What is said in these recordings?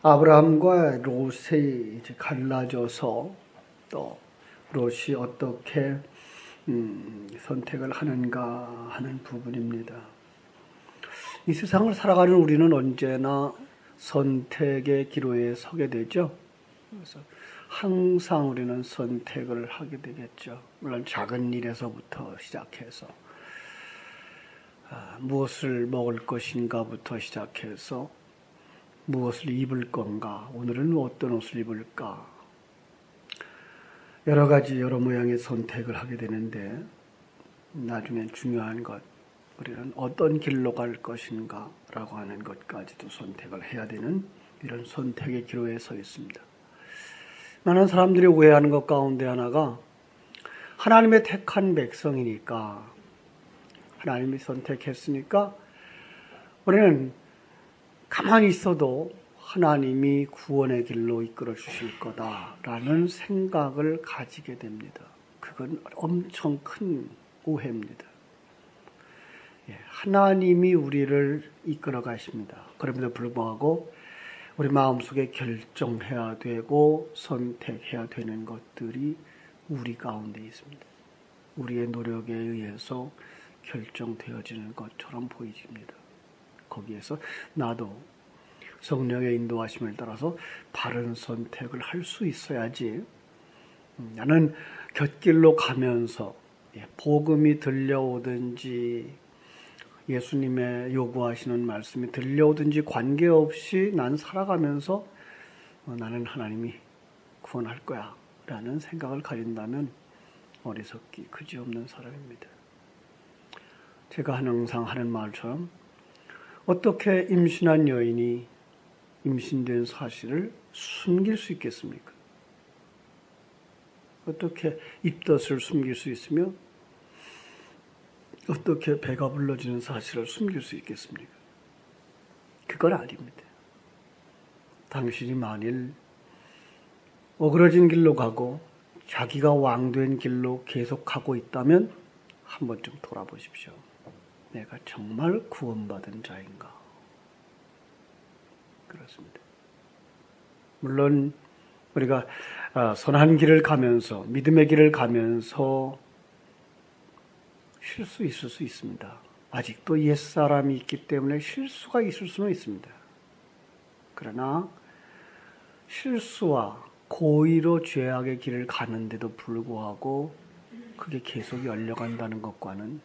아브라함과 롯이 이제 갈라져서 또 롯이 어떻게 선택을 하는가 하는 부분입니다. 이 세상을 살아가는 우리는 언제나 선택의 기로에 서게 되죠. 그래서 항상 우리는 선택을 하게 되겠죠. 물론 작은 일에서부터 시작해서 무엇을 먹을 것인가부터 시작해서 무엇을 입을 건가, 오늘은 어떤 옷을 입을까, 여러 가지 여러 모양의 선택을 하게 되는데 나중에 중요한 것, 우리는 어떤 길로 갈 것인가 라고 하는 것까지도 선택을 해야 되는 이런 선택의 기로에 서 있습니다. 많은 사람들이 오해하는 것 가운데 하나가 하나님의 택한 백성이니까, 하나님이 선택했으니까 우리는 가만히 있어도 하나님이 구원의 길로 이끌어 주실 거다라는 생각을 가지게 됩니다. 그건 엄청 큰 오해입니다. 하나님이 우리를 이끌어 가십니다. 그럼에도 불구하고 우리 마음속에 결정해야 되고 선택해야 되는 것들이 우리 가운데 있습니다. 우리의 노력에 의해서 결정되어지는 것처럼 보이집니다. 거기에서 나도 성령의 인도하심을 따라서 바른 선택을 할 수 있어야지, 나는 곁길로 가면서 복음이 들려오든지 예수님의 요구하시는 말씀이 들려오든지 관계없이 난 살아가면서 나는 하나님이 구원할 거야 라는 생각을 가진다면 어리석기 그지없는 사람입니다. 제가 항상 하는 말처럼 어떻게 임신한 여인이 임신된 사실을 숨길 수 있겠습니까? 어떻게 입덧을 숨길 수 있으며 어떻게 배가 불러지는 사실을 숨길 수 있겠습니까? 그건 아닙니다. 당신이 만일 어그러진 길로 가고 자기가 왕된 길로 계속 가고 있다면 한 번쯤 돌아보십시오. 내가 정말 구원받은 자인가? 그렇습니다. 물론 우리가 선한 길을 가면서, 믿음의 길을 가면서 실수 있을 수 있습니다. 아직도 옛사람이 있기 때문에 실수가 있을 수는 있습니다. 그러나 실수와 고의로 죄악의 길을 가는데도 불구하고 그게 계속 열려간다는 것과는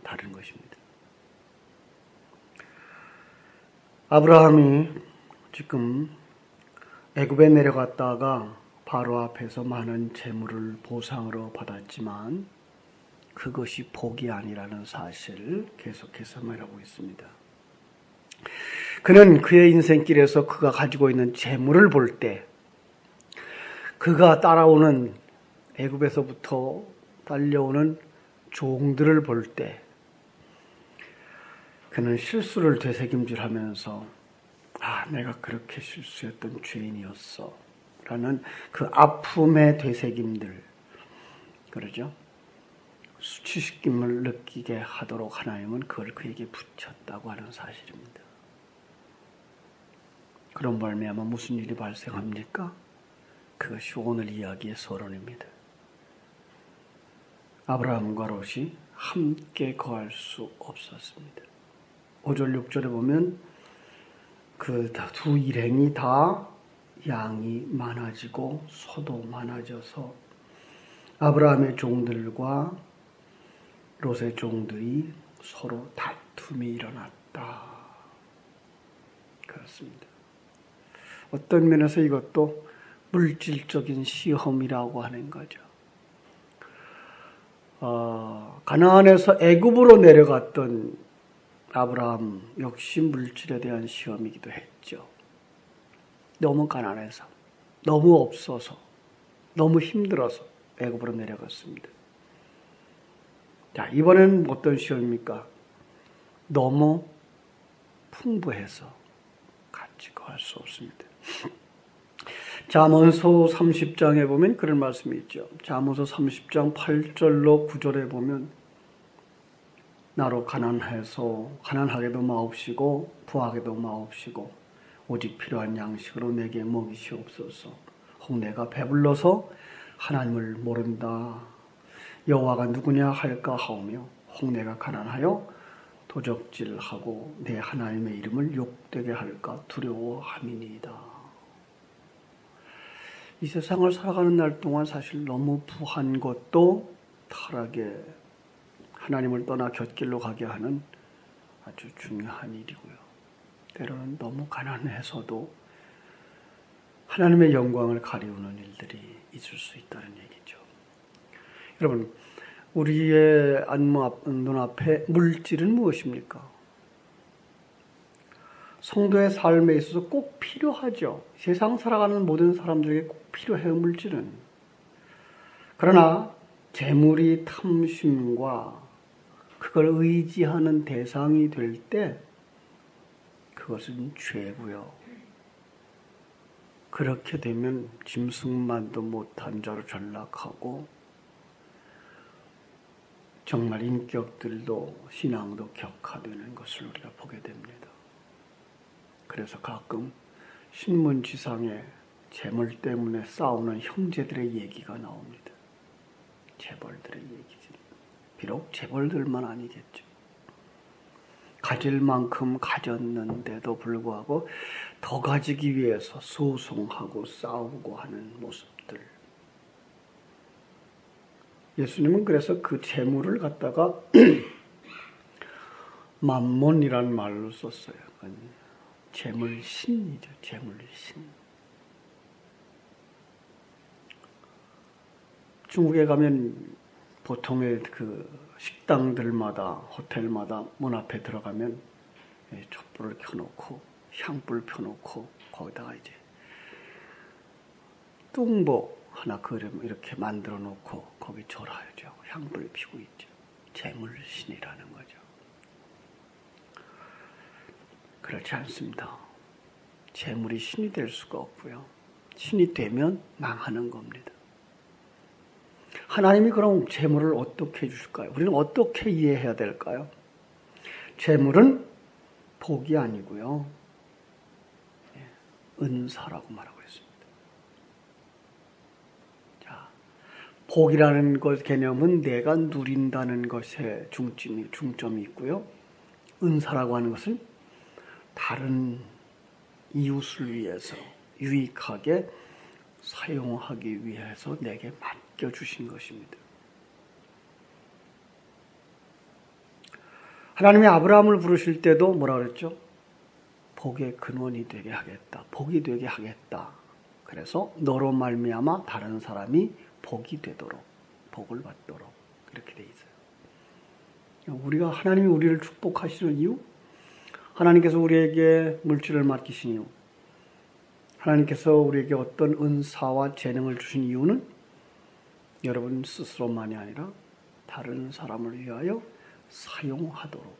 다른 것입니다. 아브라함이 지금 애굽에 내려갔다가 바로 앞에서 많은 재물을 보상으로 받았지만 그것이 복이 아니라는 사실을 계속해서 말하고 있습니다. 그는 그의 인생길에서 그가 가지고 있는 재물을 볼 때, 그가 따라오는 애굽에서부터 달려오는 종들을 볼 때 그는 실수를 되새김질하면서 내가 그렇게 실수했던 죄인이었어 라는 그 아픔의 되새김들, 그러죠? 수치심을 느끼게 하도록 하나님은 그걸 그에게 붙였다고 하는 사실입니다. 그런 말미암아 무슨 일이 발생합니까? 그것이 오늘 이야기의 서론입니다. 아브라함과 롯이 함께 거할 수 없었습니다. 5절 6절에 보면 그 두 일행이 다 양이 많아지고 소도 많아져서 아브라함의 종들과 롯의 종들이 서로 다툼이 일어났다. 그렇습니다. 어떤 면에서 이것도 물질적인 시험이라고 하는 거죠. 가나안에서 애굽으로 내려갔던 아브라함 역시 물질에 대한 시험이기도 했죠. 너무 가난해서, 너무 없어서, 너무 힘들어서 애굽으로 내려갔습니다. 자, 이번엔 어떤 시험입니까? 너무 풍부해서 같이 거할 수 없습니다. 잠언서 30장에 보면 그런 말씀이 있죠. 잠언서 30장 8절로 9절에 보면 나로 가난해서 가난하게도 마옵시고 부하게도 마옵시고 오직 필요한 양식으로 내게 먹이시옵소서. 혹 내가 배불러서 하나님을 모른다 여호와가 누구냐 할까 하오며 혹 내가 가난하여 도적질하고 내 하나님의 이름을 욕되게 할까 두려워함이니이다. 이 세상을 살아가는 날 동안 사실 너무 부한 것도 타락에 하나님을 떠나 곁길로 가게 하는 아주 중요한 일이고요. 때로는 너무 가난해서도 하나님의 영광을 가리우는 일들이 있을 수 있다는 얘기죠. 여러분, 우리의 눈앞에 물질은 무엇입니까? 성도의 삶에 있어서 꼭 필요하죠. 세상 살아가는 모든 사람들에게 꼭 필요해요, 물질은. 그러나 재물이 탐심과 그걸 의지하는 대상이 될 때 그것은 죄고요. 그렇게 되면 짐승만도 못한 자로 전락하고 정말 인격들도 신앙도 격화되는 것을 우리가 보게 됩니다. 그래서 가끔 신문지상에 재물 때문에 싸우는 형제들의 얘기가 나옵니다. 재벌들의 얘기지. 비록 재벌들만 아니겠죠. 가질 만큼 가졌는데도 불구하고 더 가지기 위해서 소송하고 싸우고 하는 모습들. 예수님은 그래서 그 재물을 갖다가 맘몬이라는 말로 썼어요. 재물신이죠. 재물신. 중국에 가면 보통의 그 식당들마다 호텔마다 문 앞에 들어가면 촛불을 켜놓고 향불 펴놓고 거기다가 이제 뚱보 하나 그림 이렇게 만들어 놓고 거기 절하죠. 향불 피고 있죠. 재물신이라는 거죠. 그렇지 않습니다. 재물이 신이 될 수가 없고요. 신이 되면 망하는 겁니다. 하나님이 그럼 재물을 어떻게 해주실까요? 우리는 어떻게 이해해야 될까요? 재물은 복이 아니고요. 은사라고 말하고 있습니다. 자, 복이라는 것 개념은 내가 누린다는 것에 중점이 있고요. 은사라고 하는 것은 다른 이웃을 위해서 유익하게 사용하기 위해서 내게 맡겨주신 것입니다. 하나님이 아브라함을 부르실 때도 뭐라 그랬죠? 복의 근원이 되게 하겠다. 복이 되게 하겠다. 그래서 너로 말미암아 다른 사람이 복이 되도록, 복을 받도록 이렇게 돼 있어요. 우리가 하나님이 우리를 축복하시는 이유? 하나님께서 우리에게 물질을 맡기신 이유, 하나님께서 우리에게 어떤 은사와 재능을 주신 이유는 여러분 스스로만이 아니라 다른 사람을 위하여 사용하도록.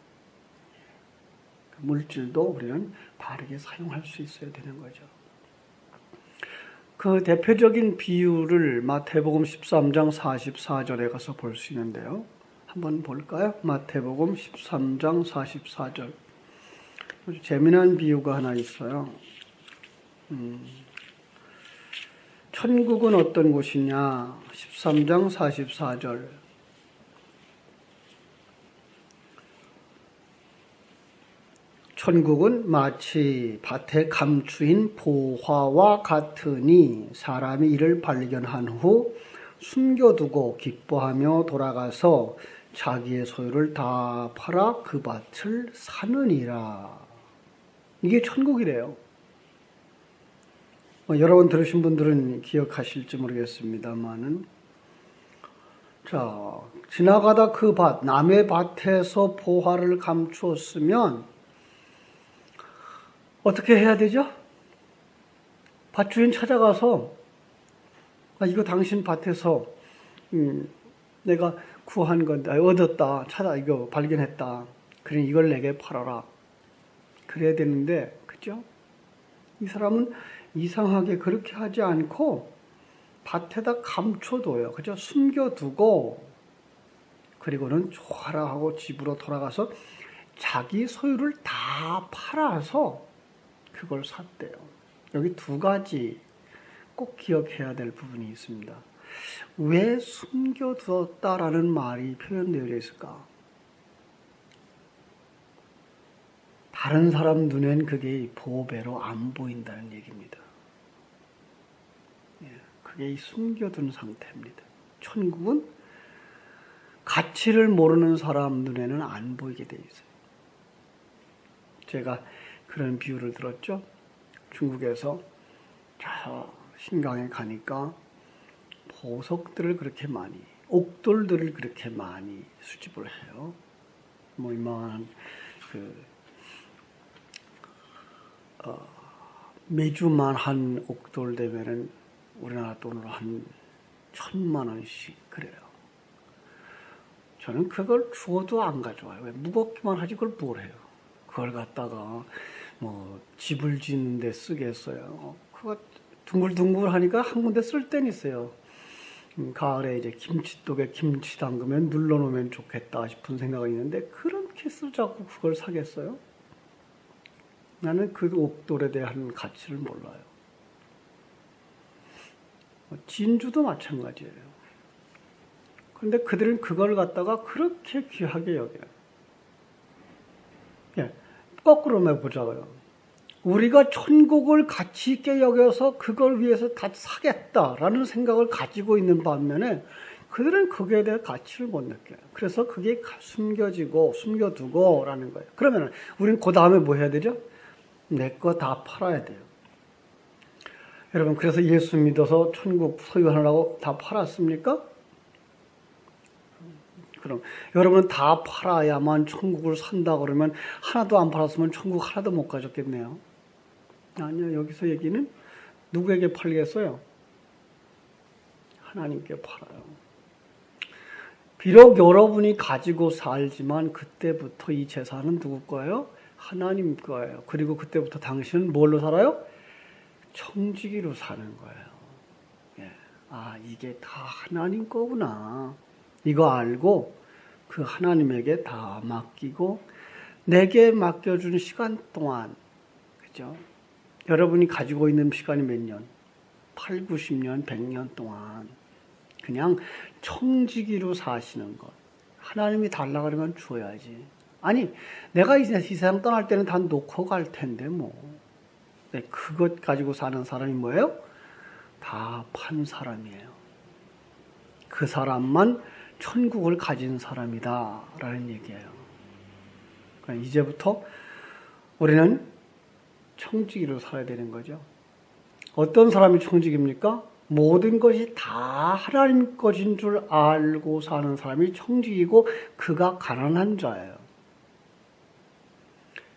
물질도 우리는 바르게 사용할 수 있어야 되는 거죠. 그 대표적인 비유를 마태복음 13장 44절에 가서 볼 수 있는데요. 한번 볼까요? 마태복음 13장 44절. 아주 재미난 비유가 하나 있어요. 천국은 어떤 곳이냐? 13장 44절. 천국은 마치 밭에 감추인 보화와 같으니 사람이 이를 발견한 후 숨겨두고 기뻐하며 돌아가서 자기의 소유를 다 팔아 그 밭을 사느니라. 이게 천국이래요. 여러 번 들으신 분들은 기억하실지 모르겠습니다만은, 자, 지나가다 그 밭, 남의 밭에서 보화를 감추었으면 어떻게 해야 되죠? 밭주인 찾아가서, 이거 당신 밭에서 내가 구한 건데, 얻었다, 이거 발견했다. 그러니 이걸 내게 팔아라. 그래야 되는데, 그죠? 이 사람은 이상하게 그렇게 하지 않고 밭에다 감춰둬요. 그죠? 숨겨두고 그리고는 좋아라 하고 집으로 돌아가서 자기 소유를 다 팔아서 그걸 샀대요. 여기 두 가지 꼭 기억해야 될 부분이 있습니다. 왜 숨겨두었다라는 말이 표현되어 있을까? 다른 사람 눈엔 그게 보배로 안 보인다는 얘기입니다. 그게 숨겨둔 상태입니다. 천국은 가치를 모르는 사람 눈에는 안 보이게 돼 있어요. 제가 그런 비유를 들었죠. 중국에서 저 신강에 가니까 보석들을 그렇게 많이, 옥돌들을 그렇게 많이 수집을 해요. 뭐 이만한 매주만 한 옥돌 되면은 우리나라 돈으로 한 1,000만 원씩 그래요. 저는 그걸 주워도 안 가져와요. 왜? 무겁기만 하지 그걸 뭘 해요. 그걸 갖다가 뭐 집을 짓는 데 쓰겠어요. 그거 둥글둥글 하니까 한 군데 쓸 데는 있어요. 가을에 이제 김치독에 김치 담그면 눌러놓으면 좋겠다 싶은 생각이 있는데 그렇게 쓰자고 그걸 사겠어요? 나는 그 옥돌에 대한 가치를 몰라요. 진주도 마찬가지예요. 그런데 그들은 그걸 갖다가 그렇게 귀하게 여겨요. 예, 거꾸로 해보자고요. 우리가 천국을 가치 있게 여겨서 그걸 위해서 다 사겠다라는 생각을 가지고 있는 반면에 그들은 그거에 대한 가치를 못 느껴요. 그래서 그게 숨겨두고라는 거예요. 그러면 우리는 그 다음에 뭐 해야 되죠? 내 거 다 팔아야 돼요. 여러분, 그래서 예수 믿어서 천국 소유하려고 다 팔았습니까? 그럼 여러분은 다 팔아야만 천국을 산다 그러면 하나도 안 팔았으면 천국 하나도 못 가졌겠네요. 아니요, 여기서 얘기는 누구에게 팔겠어요? 하나님께 팔아요. 비록 여러분이 가지고 살지만 그때부터 이 재산은 누구 거예요? 하나님 거예요. 그리고 그때부터 당신은 뭘로 살아요? 청지기로 사는 거예요. 예. 아, 이게 다 하나님 거구나. 이거 알고 그 하나님에게 다 맡기고 내게 맡겨준 시간 동안, 그죠? 여러분이 가지고 있는 시간이 몇 년? 8, 90년, 100년 동안 그냥 청지기로 사시는 것. 하나님이 달라 그러면 줘야지. 아니, 내가 이 세상 떠날 때는 다 놓고 갈 텐데 뭐. 네, 그것 가지고 사는 사람이 뭐예요? 다 판 사람이에요. 그 사람만 천국을 가진 사람이다 라는 얘기예요. 그러니까 이제부터 우리는 청지기로 살아야 되는 거죠. 어떤 사람이 청지기입니까? 모든 것이 다 하나님 것인 줄 알고 사는 사람이 청지기고 그가 가난한 자예요.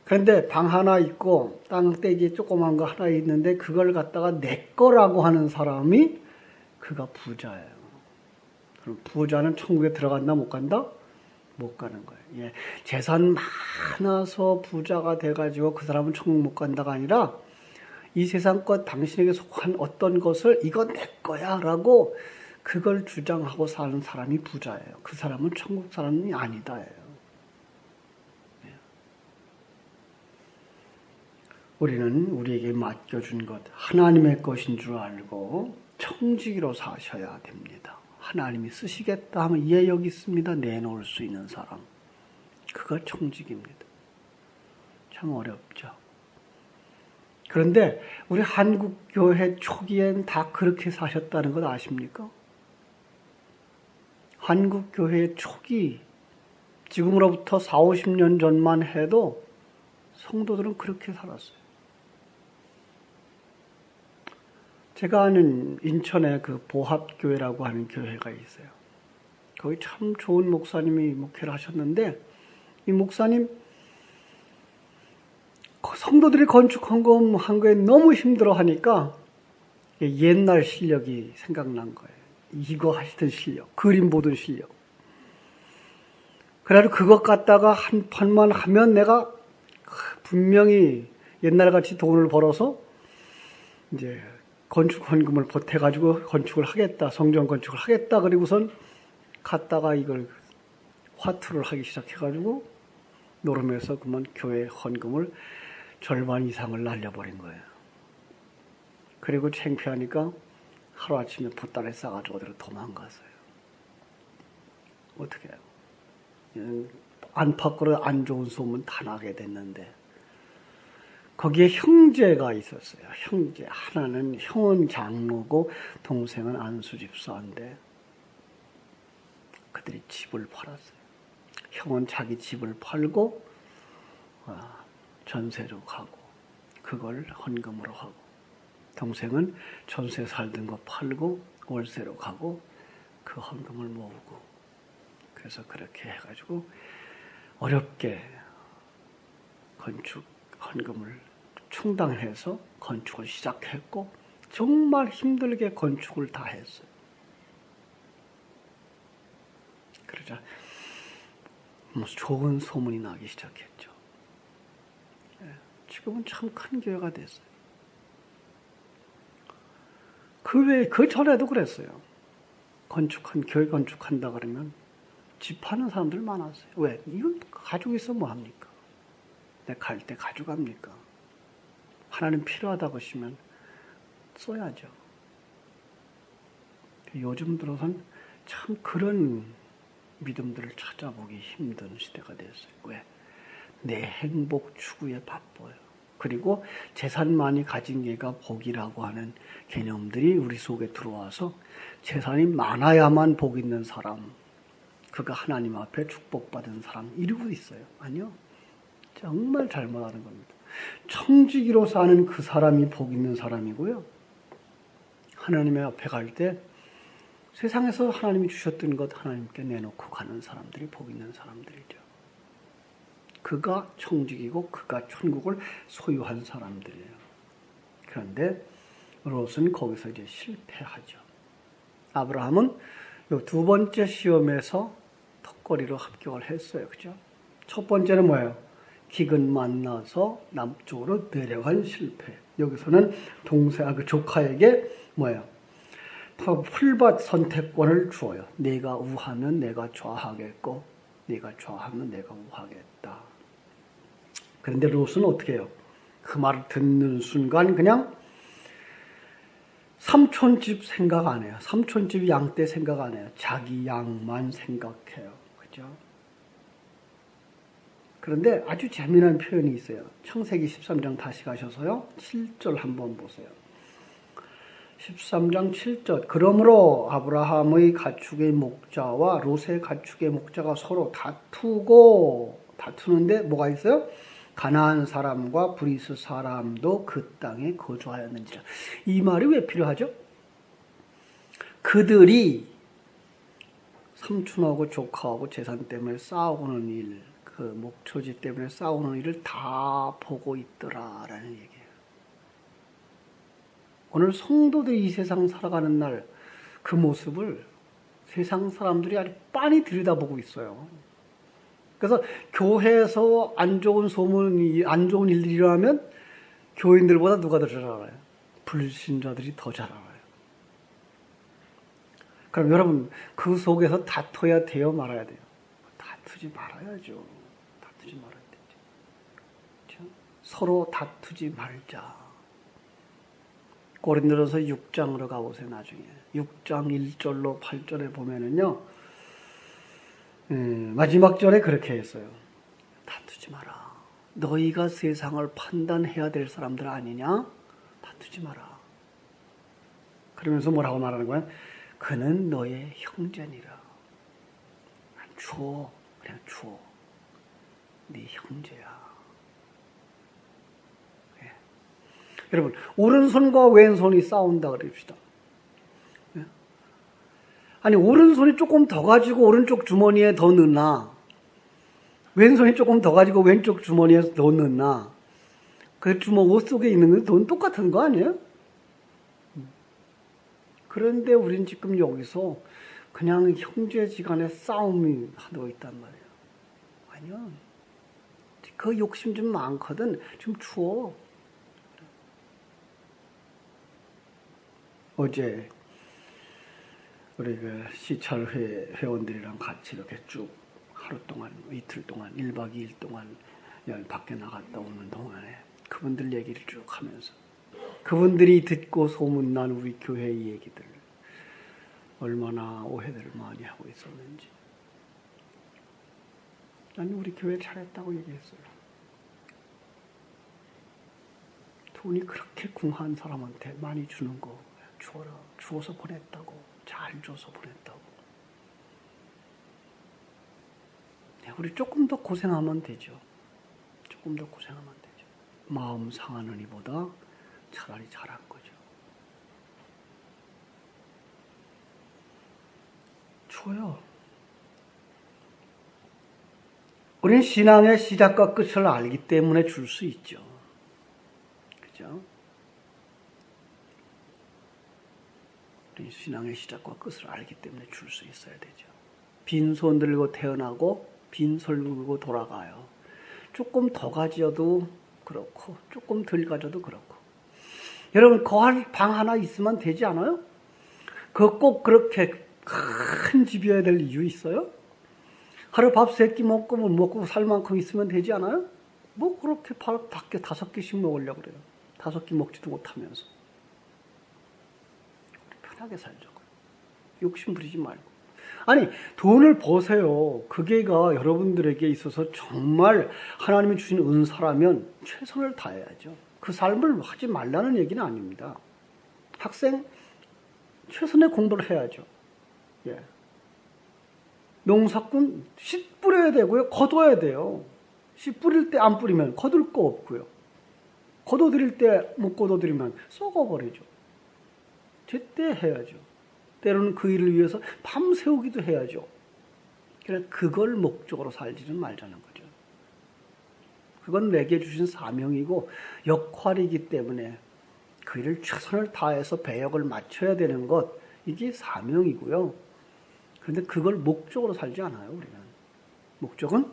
그런데 방 하나 있고 땅떼기 조그만 거 하나 있는데 그걸 갖다가 내 거라고 하는 사람이 그가 부자예요. 그럼 부자는 천국에 들어간다 못 간다? 못 가는 거예요. 예. 재산 많아서 부자가 돼가지고 그 사람은 천국 못 간다가 아니라 이 세상 것 당신에게 속한 어떤 것을 이거 내 거야 라고 그걸 주장하고 사는 사람이 부자예요. 그 사람은 천국 사람이 아니다예요. 우리는 우리에게 맡겨준 것 하나님의 것인 줄 알고 청지기로 사셔야 됩니다. 하나님이 쓰시겠다 하면 예 여기 있습니다. 내놓을 수 있는 사람. 그가 청지기입니다. 참 어렵죠. 그런데 우리 한국교회 초기엔 다 그렇게 사셨다는 것 아십니까? 한국교회 초기, 지금으로부터 40, 50년 전만 해도 성도들은 그렇게 살았어요. 제가 아는 인천에 그 보합교회라고 하는 교회가 있어요. 거기 참 좋은 목사님이 목회를 하셨는데 이 목사님 성도들이 건축한 거 한 거에 너무 힘들어하니까 옛날 실력이 생각난 거예요. 이거 하시던 실력, 그림 보던 실력. 그래도 그것 갖다가 한 판만 하면 내가 분명히 옛날같이 돈을 벌어서 이제 건축 헌금을 보태가지고 건축을 하겠다, 성전 건축을 하겠다. 그리고선 갔다가 이걸 화투를 하기 시작해가지고 노름에서 그만 교회 헌금을 절반 이상을 날려버린 거예요. 그리고 창피하니까 하루아침에 보따리 싸가지고 어디로 도망갔어요. 어떻게 해요? 안팎으로 안 좋은 소문 다 나게 됐는데 거기에 형제가 있었어요. 형제. 하나는 형은 장로고 동생은 안수 집사인데 그들이 집을 팔았어요. 형은 자기 집을 팔고 전세로 가고 그걸 헌금으로 하고 동생은 전세 살던 거 팔고 월세로 가고 그 헌금을 모으고 그래서 그렇게 해가지고 어렵게 건축 헌금을 충당해서 건축을 시작했고 정말 힘들게 건축을 다 했어요. 그러자 좋은 소문이 나기 시작했죠. 지금은 참 큰 교회가 됐어요. 그 전에도 그랬어요. 교회 건축한다 그러면 집 파는 사람들 많았어요. 왜? 이거 가지고 있어 뭐 합니까? 내가 갈 때 가져갑니까? 하나님 필요하다고 하시면 써야죠. 요즘 들어선 참 그런 믿음들을 찾아보기 힘든 시대가 됐어요. 왜? 내 행복 추구에 바빠요. 그리고 재산 많이 가진 게가 복이라고 하는 개념들이 우리 속에 들어와서 재산이 많아야만 복 있는 사람, 그가 하나님 앞에 축복받은 사람 이러고 있어요. 아니요. 정말 잘못하는 겁니다. 청지기로 사는 그 사람이 복 있는 사람이고요. 하나님의 앞에 갈 때 세상에서 하나님이 주셨던 것 하나님께 내놓고 가는 사람들이 복 있는 사람들이죠. 그가 청지기고 그가 천국을 소유한 사람들이에요. 그런데 롯은 거기서 이제 실패하죠. 아브라함은 요 두 번째 시험에서 턱걸이로 합격을 했어요. 그죠? 첫 번째는 뭐예요? 기근 만나서 남쪽으로 내려간 실패. 여기서는 그 조카에게 뭐예요? 풀밭 선택권을 주어요. 네가 우하면 내가 좌하겠고 네가 좌하면 내가 우하겠다. 그런데 롯은 어떻게 해요? 그 말을 듣는 순간 그냥 삼촌집 생각 안 해요. 삼촌집 양떼 생각 안 해요. 자기 양만 생각해요. 그죠? 그런데 아주 재미난 표현이 있어요. 창세기 13장 다시 가셔서요. 7절 한번 보세요. 13장 7절. 그러므로 아브라함의 가축의 목자와 롯의 가축의 목자가 서로 다투는데 뭐가 있어요? 가나안 사람과 브리스 사람도 그 땅에 거주하였는지라. 이 말이 왜 필요하죠? 그들이 삼촌하고 조카하고 재산 때문에 싸우는 일, 그 목초지 때문에 싸우는 일을 다 보고 있더라라는 얘기예요. 오늘 성도들이 이 세상 살아가는 날 그 모습을 세상 사람들이 아주 빤히 들여다보고 있어요. 그래서 교회에서 안 좋은 소문이, 안 좋은 일들이 일어나면 교인들보다 누가 더 잘 알아요? 불신자들이 더 잘 알아요. 그럼 여러분, 그 속에서 다퉈야 돼요? 말아야 돼요? 다투지 말아야죠. 다투지 말아야 되죠. 그렇죠? 서로 다투지 말자. 고린도전서 6장으로 가보세요, 나중에. 6장 1절로 8절에 보면은요, 마지막 절에 그렇게 했어요. 다투지 마라. 너희가 세상을 판단해야 될 사람들 아니냐? 다투지 마라. 그러면서 뭐라고 말하는 거야? 그는 너의 형제니라. 주어. 그냥 주어. 네 형제야. 예. 여러분, 오른손과 왼손이 싸운다 그럽시다. 예? 아니, 오른손이 조금 더 가지고 오른쪽 주머니에 더 넣나? 왼손이 조금 더 가지고 왼쪽 주머니에 더 넣나? 그 주먹 옷 속에 있는 건 돈 똑같은 거 아니에요? 그런데 우린 지금 여기서 그냥 형제지간의 싸움이 하고 있단 말이에요. 아니요. 그 욕심 좀 많거든. 좀 추워. 어제 우리 그 시찰 회원들이랑 같이 이렇게 쭉 하루 동안, 이틀 동안, 1박 2일 동안 밖에 나갔다 오는 동안에 그분들 얘기를 쭉 하면서 그분들이 듣고 소문난 우리 교회의 얘기들 얼마나 오해들을 많이 하고 있었는지. 나는 우리 교회 잘했다고 얘기했어요. 돈이 그렇게 궁한 사람한테 많이 주는 거 주어라. 주어서 보냈다고. 잘 줘서 보냈다고. 우리 조금 더 고생하면 되죠. 조금 더 고생하면 되죠. 마음 상하는 이보다 차라리 잘한 거죠. 줘요. 우리는 신앙의 시작과 끝을 알기 때문에 줄 수 있죠. 그죠? 우리 신앙의 시작과 끝을 알기 때문에 줄 수 있어야 되죠. 빈손 들고 태어나고 빈손 들고 돌아가요. 조금 더 가져도 그렇고 조금 덜 가져도 그렇고. 여러분 거할 방 하나 있으면 되지 않아요? 그거 꼭 그렇게 큰 집이어야 될 이유 있어요? 하루 밥 3끼 먹고 뭐 먹고 살 만큼 있으면 되지 않아요? 뭐 그렇게 밖에 5끼씩 먹으려고 그래요. 5끼 먹지도 못하면서. 편하게 살죠. 욕심 부리지 말고. 아니 돈을 버세요. 그게가 여러분들에게 있어서 정말 하나님이 주신 은사라면 최선을 다해야죠. 그 삶을 하지 말라는 얘기는 아닙니다. 학생 최선의 공부를 해야죠. 예. 농사꾼 씨 뿌려야 되고요. 거둬야 돼요. 씨 뿌릴 때 안 뿌리면 거둘 거 없고요. 거둬들일 때 못 거둬들이면 썩어버리죠. 제때 해야죠. 때로는 그 일을 위해서 밤새우기도 해야죠. 그래서 그걸 목적으로 살지는 말자는 거죠. 그건 내게 주신 사명이고 역할이기 때문에 그 일을 최선을 다해서 배역을 맞춰야 되는 것, 이게 사명이고요. 그런데 그걸 목적으로 살지 않아요, 우리는. 목적은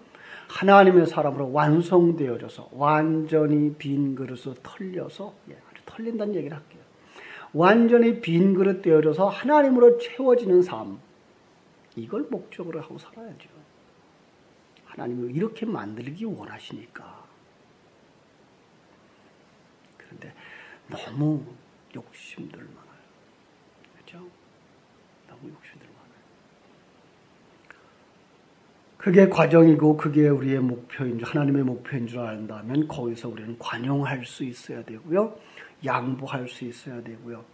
하나님의 사람으로 완성되어져서 완전히 빈 그릇으로 털려서, 아주 털린다는 얘기를 할게요. 완전히 빈 그릇 되어져서 하나님으로 채워지는 삶, 이걸 목적으로 하고 살아야죠. 하나님이 이렇게 만들기 원하시니까. 그런데 너무 욕심들 많아요. 그렇죠? 너무 욕심들 많아요. 그게 과정이고 그게 우리의 목표인 줄, 하나님의 목표인 줄 안다면 거기서 우리는 관용할 수 있어야 되고요. 양보할 수 있어야 되고요.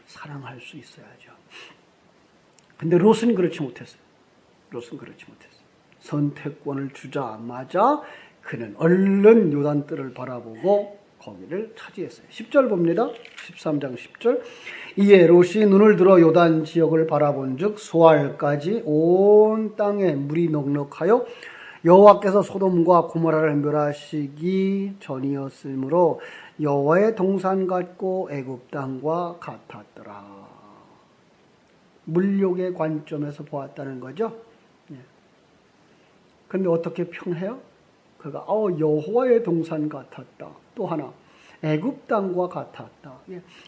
사랑할 수 있어야죠. 근데 롯은 그렇지 못했어요. 롯은 그렇지 못했어요. 선택권을 주자마자 그는 얼른 요단뜰을 바라보고 거기를 차지했어요. 10절 봅니다. 13장 10절. 이에 롯이 눈을 들어 요단 지역을 바라본 즉 소알까지 온 땅에 물이 넉넉하여 여호와께서 소돔과 고모라를 멸하시기 전이었으므로 여호와의 동산 같고 애굽 땅과 같았더라. 물욕의 관점에서 보았다는 거죠. 그런데 어떻게 평해요? 그가 여호와의 동산 같았다. 또 하나 애굽 땅과 같았다.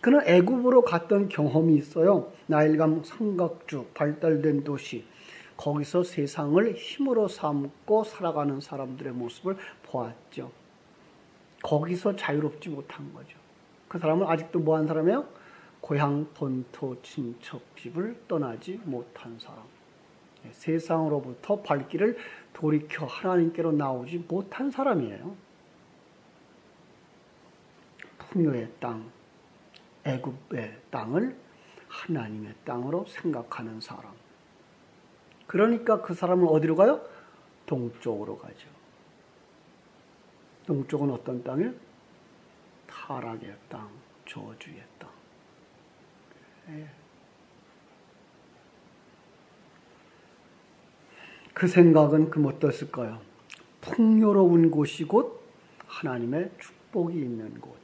그는 애굽으로 갔던 경험이 있어요. 나일강 삼각주 발달된 도시. 거기서 세상을 힘으로 삼고 살아가는 사람들의 모습을 보았죠. 거기서 자유롭지 못한 거죠. 그 사람은 아직도 뭐한 사람이에요? 고향 본토 친척 집을 떠나지 못한 사람. 세상으로부터 발길을 돌이켜 하나님께로 나오지 못한 사람이에요. 풍요의 땅, 애굽의 땅을 하나님의 땅으로 생각하는 사람. 그러니까 그 사람은 어디로 가요? 동쪽으로 가죠. 동쪽은 어떤 땅이에요? 타락의 땅, 저주의 땅. 그 생각은 어땠을까요? 풍요로운 곳이 곧 하나님의 축복이 있는 곳.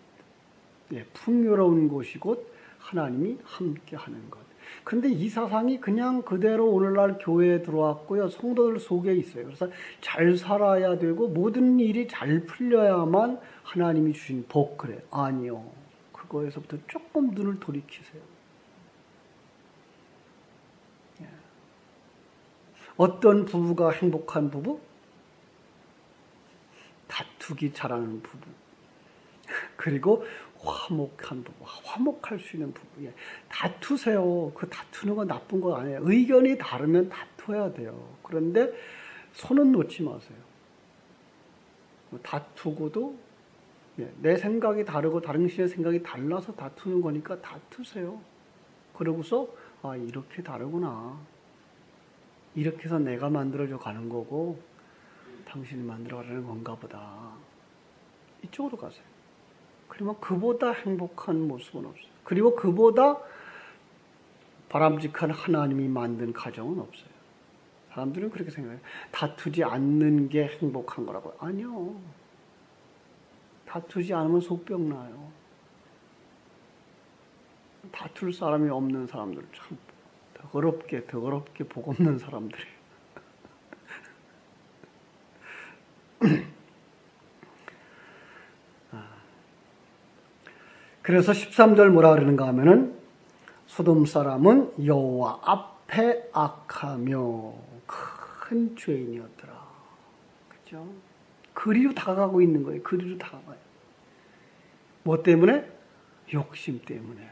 풍요로운 곳이 곧 하나님이 함께하는 것. 근데 이 사상이 그냥 그대로 오늘날 교회에 들어왔고요. 성도들 속에 있어요. 그래서 잘 살아야 되고 모든 일이 잘 풀려야만 하나님이 주신 복 그래. 아니요. 그거에서부터 조금 눈을 돌이키세요. 어떤 부부가 행복한 부부? 다투기 잘하는 부부. 그리고 화목한 부부, 화목할 수 있는 부부. 예. 다투세요. 그 다투는 건 나쁜 거 아니에요. 의견이 다르면 다투어야 돼요. 그런데 손은 놓지 마세요. 다투고도 내 생각이 다르고 다른 신의 생각이 달라서 다투는 거니까 다투세요. 그러고서 이렇게 다르구나. 이렇게 해서 내가 만들어져 가는 거고 당신이 만들어가려는 건가 보다. 이쪽으로 가세요. 그러면 그보다 행복한 모습은 없어요. 그리고 그보다 바람직한 하나님이 만든 가정은 없어요. 사람들은 그렇게 생각해요. 다투지 않는 게 행복한 거라고. 아니요. 다투지 않으면 속병 나요. 다툴 사람이 없는 사람들 참 더럽게 복 없는 사람들이에요. 그래서 13절 뭐라 그러는가 하면은 소돔 사람은 여호와 앞에 악하며 큰 죄인이었더라. 그렇죠? 그리로 다가가고 있는 거예요. 그리로 다가가요. 뭐 때문에? 욕심 때문에.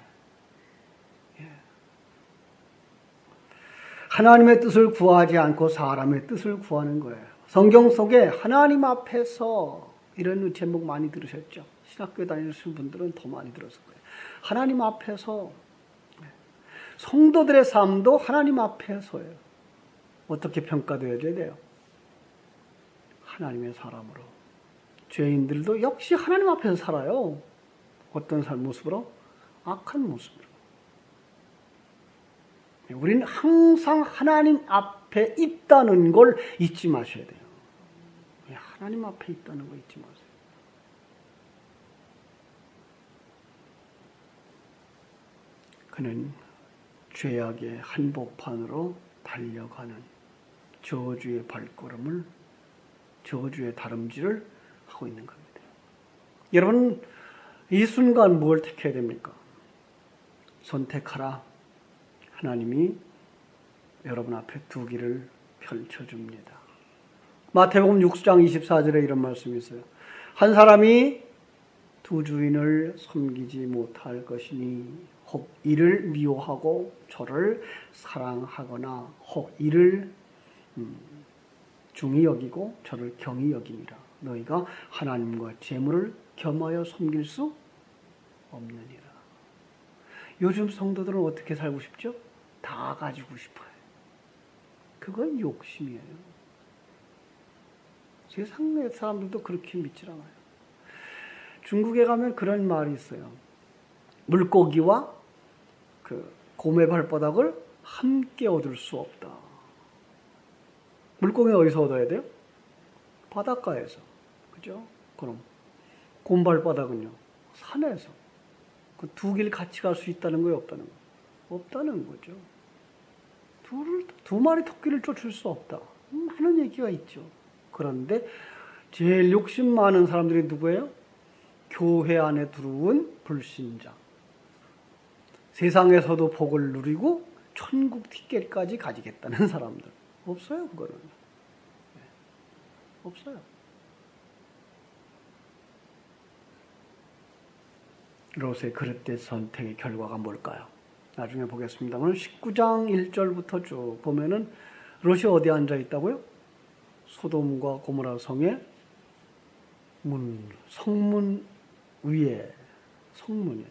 하나님의 뜻을 구하지 않고 사람의 뜻을 구하는 거예요. 성경 속에 하나님 앞에서 이런 제목 많이 들으셨죠? 신학교 다니시는 분들은 더 많이 들었을 거예요. 하나님 앞에서 성도들의 삶도 하나님 앞에서예요. 어떻게 평가되어야 돼요? 하나님의 사람으로. 죄인들도 역시 하나님 앞에서 살아요. 어떤 모습으로? 악한 모습으로. 우리는 항상 하나님 앞에 있다는 걸 잊지 마셔야 돼요. 하나님 앞에 있다는 거 잊지 마세요. 그는 죄악의 한복판으로 달려가는 저주의 발걸음을, 저주의 다름질을 하고 있는 겁니다. 여러분, 이 순간 뭘 택해야 됩니까? 선택하라. 하나님이 여러분 앞에 두 길을 펼쳐줍니다. 마태복음 6장 24절에 이런 말씀이 있어요. 한 사람이 두 주인을 섬기지 못할 것이니 혹 이를 미워하고 저를 사랑하거나 혹 이를 중히 여기고 저를 경히 여기니라. 너희가 하나님과 재물을 겸하여 섬길 수 없느니라. 요즘 성도들은 어떻게 살고 싶죠? 다 가지고 싶어요. 그건 욕심이에요. 세상의 사람들도 그렇게 믿질 않아요. 중국에 가면 그런 말이 있어요. 물고기와 그 곰의 발바닥을 함께 얻을 수 없다. 물고기는 어디서 얻어야 돼요? 바닷가에서. 그죠? 그럼 곰 발바닥은요? 산에서. 그 두 길 같이 갈 수 있다는 거예요? 없다는 거예요? 없다는 거죠. 두 마리 토끼를 쫓을 수 없다. 많은 얘기가 있죠. 그런데 제일 욕심 많은 사람들이 누구예요? 교회 안에 들어온 불신자. 세상에서도 복을 누리고 천국 티켓까지 가지겠다는 사람들. 없어요, 그거는. 없어요. 롯의 그릇된 선택의 결과가 뭘까요? 나중에 보겠습니다만 19장 1절부터 쭉 보면은 롯이 어디에 앉아 있다고요? 소돔과 고모라 성의 성문 위에, 성문에.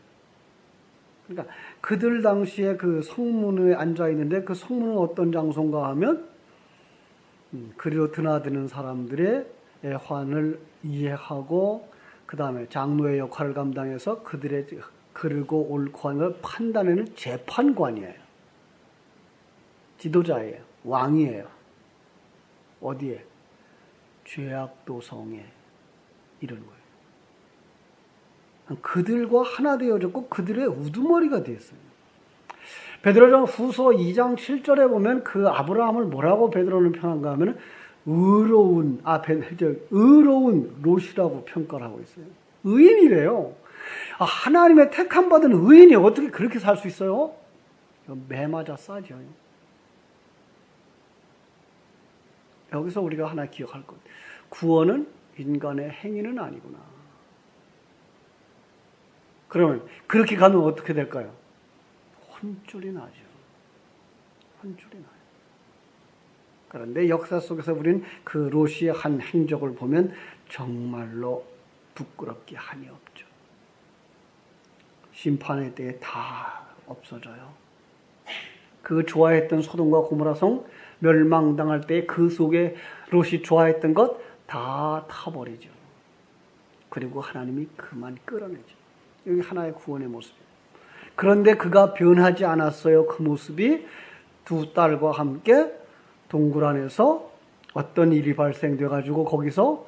그러니까 그들 당시에 그 성문에 앉아 있는데 그 성문은 어떤 장소인가 하면 그리로 드나드는 사람들의 애환을 이해하고 그 다음에 장로의 역할을 감당해서 그들의 그르고 옳고 한을 판단하는 재판관이에요. 지도자예요. 왕이에요. 어디에? 죄악도성에 이런 거예요. 그들과 하나 되어졌고 그들의 우두머리가 되었어요. 베드로전 후서 2장 7절에 보면 그 아브라함을 뭐라고 베드로는 평한가 하면 의로운 롯이라고 평가를 하고 있어요. 의인이래요. 하나님의 택함 받은 의인이 어떻게 그렇게 살 수 있어요? 매 맞아 싸죠. 여기서 우리가 하나 기억할 것. 구원은 인간의 행위는 아니구나. 그러면 그렇게 가면 어떻게 될까요? 혼쭐이 나죠. 혼쭐이 나요. 그런데 역사 속에서 우리는 그 롯의 한 행적을 보면 정말로 부끄럽게 한이 없죠. 심판의 때에 다 없어져요. 그 좋아했던 소돔과 고모라 성 멸망당할 때 그 속에 롯이 좋아했던 것 다 타버리죠. 그리고 하나님이 그만 끌어내죠. 여기 하나의 구원의 모습이에요. 그런데 그가 변하지 않았어요. 그 모습이 두 딸과 함께 동굴 안에서 어떤 일이 발생돼 가지고 거기서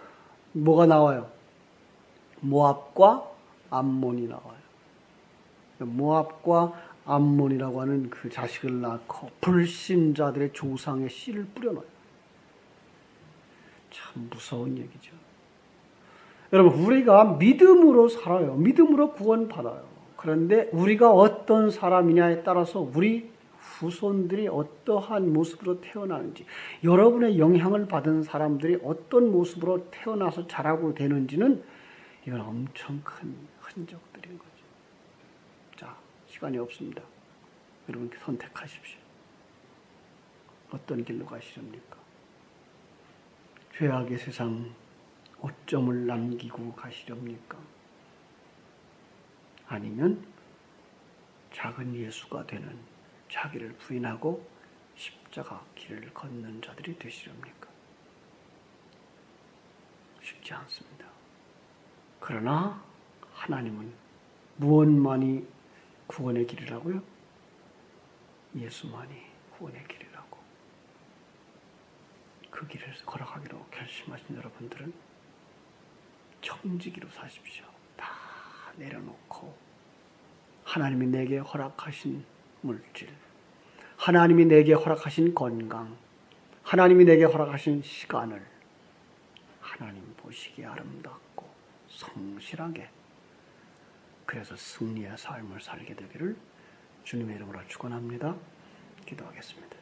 뭐가 나와요? 모압과 암몬이 나와요. 모압과 암몬이라고 하는 그 자식을 낳고 불신자들의 조상의 씨를 뿌려넣어요. 참 무서운 얘기죠. 여러분, 우리가 믿음으로 살아요. 믿음으로 구원받아요. 그런데 우리가 어떤 사람이냐에 따라서 우리 후손들이 어떠한 모습으로 태어나는지, 여러분의 영향을 받은 사람들이 어떤 모습으로 태어나서 자라고 되는지는 이건 엄청 큰 흔적들인 거죠. 자, 시간이 없습니다. 여러분 선택하십시오. 어떤 길로 가시렵니까? 죄악의 세상 오점을 남기고 가시렵니까? 아니면 작은 예수가 되는 자기를 부인하고 십자가 길을 걷는 자들이 되시렵니까? 쉽지 않습니다. 그러나 하나님은 무엇만이 구원의 길이라고요? 예수만이 구원의 길이라고. 그 길을 걸어가기로 결심하신 여러분들은 청지기로 사십시오. 다 내려놓고 하나님이 내게 허락하신 물질, 하나님이 내게 허락하신 건강, 하나님이 내게 허락하신 시간을 하나님 보시기에 아름답고 성실하게, 그래서 승리의 삶을 살게 되기를 주님의 이름으로 축원합니다. 기도하겠습니다.